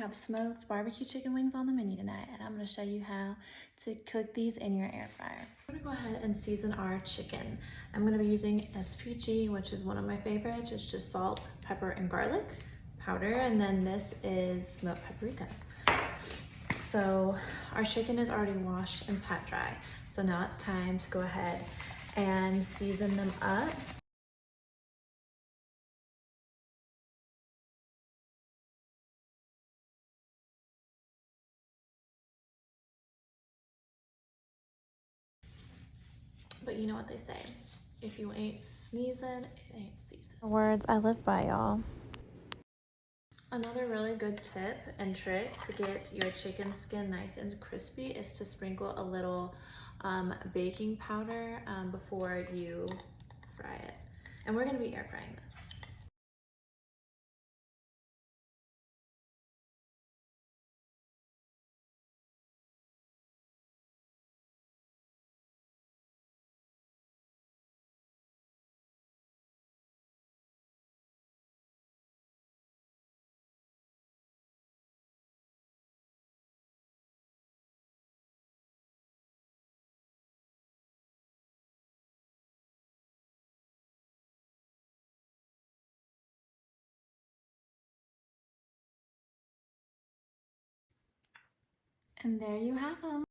have smoked barbecue chicken wings on the menu tonight, and I'm gonna show you how to cook these in your air fryer. I'm gonna go ahead and season our chicken. I'm gonna be using SPG, which is one of my favorites. It's just salt, pepper, and garlic powder, and then this is smoked paprika. So our chicken is already washed and pat dry. So now it's time to go ahead and season them up. But you know what they say, if you ain't sneezing, it ain't season. Words I live by, y'all. Another really good tip and trick to get your chicken skin nice and crispy is to sprinkle a little baking powder before you fry it. And we're gonna be air frying this. And there you have them.